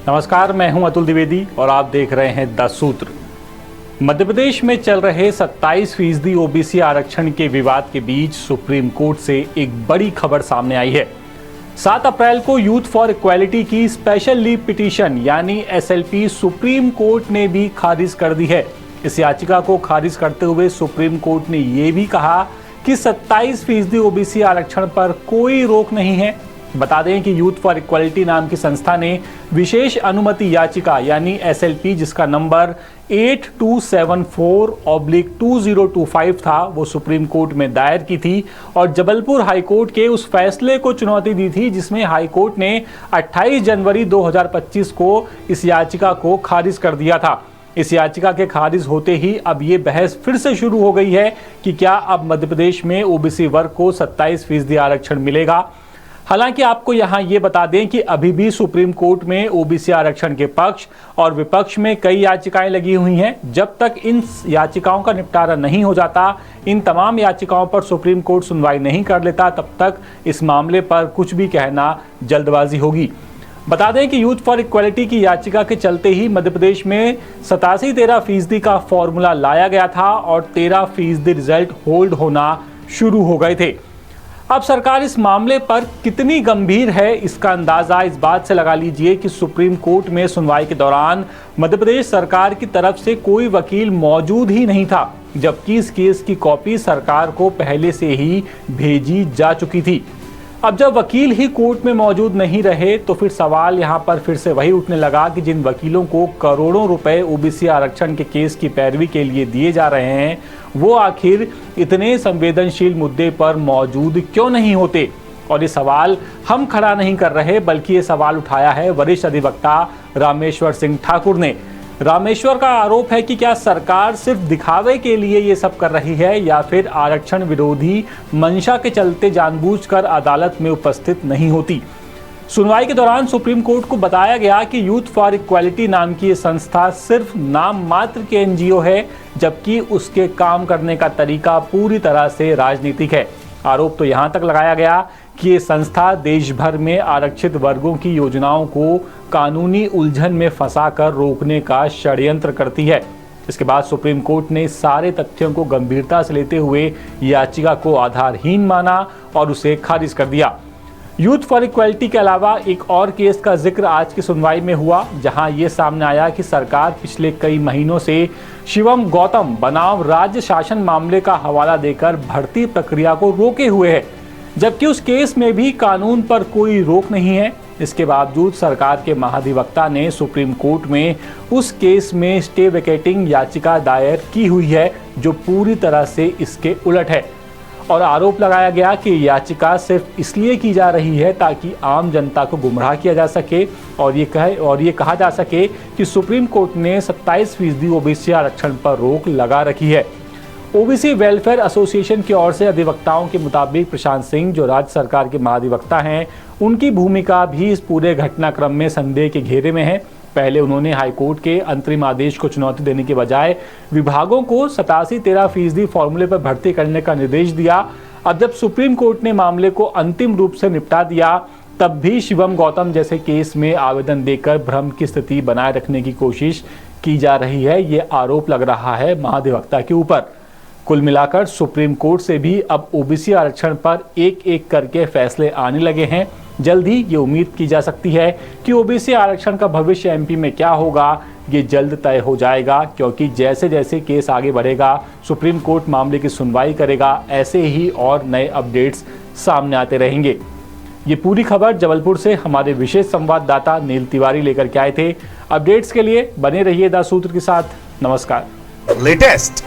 नमस्कार, मैं हूं अतुल द्विवेदी और आप देख रहे हैं द सूत्र। मध्य प्रदेश में चल रहे 27% ओबीसी आरक्षण के विवाद के बीच सुप्रीम कोर्ट से एक बड़ी खबर सामने आई है। 7 अप्रैल को यूथ फॉर इक्वालिटी की स्पेशल लीव पिटीशन यानी एसएलपी सुप्रीम कोर्ट ने भी खारिज कर दी है। इस याचिका को खारिज करते हुए सुप्रीम कोर्ट ने यह भी कहा कि 27% ओबीसी आरक्षण पर कोई रोक नहीं है। बता दें कि यूथ फॉर इक्वालिटी नाम की संस्था ने विशेष अनुमति याचिका यानी एसएलपी, जिसका नंबर 8274/2025 था, वो सुप्रीम कोर्ट में दायर की थी और जबलपुर हाईकोर्ट के उस फैसले को चुनौती दी थी जिसमें हाईकोर्ट ने 28 जनवरी 2025 को इस याचिका को खारिज कर दिया था। इस याचिका के खारिज होते ही अब ये बहस फिर से शुरू हो गई है कि क्या अब मध्य प्रदेश में ओबीसी वर्ग को 27% आरक्षण मिलेगा। हालांकि आपको यहां ये बता दें कि अभी भी सुप्रीम कोर्ट में ओबीसी आरक्षण के पक्ष और विपक्ष में कई याचिकाएं लगी हुई हैं। जब तक इन याचिकाओं का निपटारा नहीं हो जाता, इन तमाम याचिकाओं पर सुप्रीम कोर्ट सुनवाई नहीं कर लेता, तब तक इस मामले पर कुछ भी कहना जल्दबाजी होगी। बता दें कि यूथ फॉर इक्वालिटी की याचिका के चलते ही मध्य प्रदेश में 87-13% का फॉर्मूला लाया गया था और 13% रिजल्ट होल्ड होना शुरू हो गए थे। अब सरकार इस मामले पर कितनी गंभीर है, इसका अंदाजा इस बात से लगा लीजिए कि सुप्रीम कोर्ट में सुनवाई के दौरान मध्य प्रदेश सरकार की तरफ से कोई वकील मौजूद ही नहीं था, जबकि इस केस की कॉपी सरकार को पहले से ही भेजी जा चुकी थी। अब जब वकील ही कोर्ट में मौजूद नहीं रहे तो फिर सवाल यहां पर फिर से वही उठने लगा कि जिन वकीलों को करोड़ों रुपए ओबीसी आरक्षण के केस की पैरवी के लिए दिए जा रहे हैं, वो आखिर इतने संवेदनशील मुद्दे पर मौजूद क्यों नहीं होते। और ये सवाल हम खड़ा नहीं कर रहे, बल्कि ये सवाल उठाया है वरिष्ठ अधिवक्ता रामेश्वर सिंह ठाकुर ने। रामेश्वर का आरोप है कि क्या सरकार सिर्फ दिखावे के लिए ये सब कर रही है या फिर आरक्षण विरोधी मंशा के चलते जानबूझकर अदालत में उपस्थित नहीं होती। सुनवाई के दौरान सुप्रीम कोर्ट को बताया गया कि यूथ फॉर इक्वालिटी नाम की ये संस्था सिर्फ नाम मात्र के एनजीओ है, जबकि उसके काम करने का तरीका पूरी तरह से राजनीतिक है। आरोप तो यहां तक लगाया गया कि ये संस्था देश भर में आरक्षित वर्गों की योजनाओं को कानूनी उलझन में फंसाकर रोकने का षड्यंत्र करती है। इसके बाद सुप्रीम कोर्ट ने सारे तथ्यों को गंभीरता से लेते हुए याचिका को आधारहीन माना और उसे खारिज कर दिया। यूथ फॉर इक्वालिटी के अलावा एक और केस का जिक्र आज की सुनवाई में हुआ, जहां ये सामने आया कि सरकार पिछले कई महीनों से शिवम गौतम बनाम राज्य शासन मामले का हवाला देकर भर्ती प्रक्रिया को रोके हुए है, जबकि उस केस में भी कानून पर कोई रोक नहीं है। इसके बावजूद सरकार के महाधिवक्ता ने सुप्रीम कोर्ट में उस केस में स्टे वेकेटिंग याचिका दायर की हुई है, जो पूरी तरह से इसके उलट है। और आरोप लगाया गया कि याचिका सिर्फ इसलिए की जा रही है ताकि आम जनता को गुमराह किया जा सके और ये कहा जा सके कि सुप्रीम कोर्ट ने 27% ओबीसी आरक्षण पर रोक लगा रखी है। ओबीसी वेलफेयर एसोसिएशन की ओर से अधिवक्ताओं के मुताबिक प्रशांत सिंह, जो राज्य सरकार के महाधिवक्ता हैं, उनकी भूमिका भी इस पूरे घटनाक्रम में संदेह के घेरे में है। पहले उन्होंने हाईकोर्ट के अंतरिम आदेश को चुनौती देने के बजाय विभागों को 87-13% फॉर्मूले पर भर्ती करने का निर्देश दिया। अब जब सुप्रीम कोर्ट ने मामले को अंतिम रूप से निपटा दिया, तब भी शिवम गौतम जैसे केस में आवेदन देकर भ्रम की स्थिति बनाए रखने की कोशिश की जा रही है। ये आरोप लग रहा है महाधिवक्ता के ऊपर। कुल मिलाकर सुप्रीम कोर्ट से भी अब ओबीसी आरक्षण पर एक एक करके फैसले आने लगे हैं। जल्द ही ये उम्मीद की जा सकती है कि ओबीसी आरक्षण का भविष्य एमपी में क्या होगा, ये जल्द तय हो जाएगा, क्योंकि जैसे जैसे केस आगे बढ़ेगा, सुप्रीम कोर्ट मामले की सुनवाई करेगा, ऐसे ही और नए अपडेट्स सामने आते रहेंगे। ये पूरी खबर जबलपुर से हमारे विशेष संवाददाता नील तिवारी लेकर के आए थे। अपडेट्स के लिए बने रहिए द सूत्र के साथ। नमस्कार। लेटेस्ट,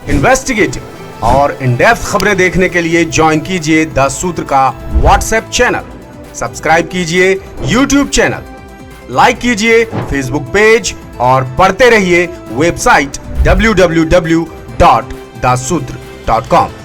इन्वेस्टिगेटिव और इन डेप्थ खबरें देखने के लिए ज्वाइन कीजिए द सूत्र का व्हाट्सएप चैनल, सब्सक्राइब कीजिए यूट्यूब चैनल, लाइक कीजिए फेसबुक पेज और पढ़ते रहिए वेबसाइट www.dasutr.com।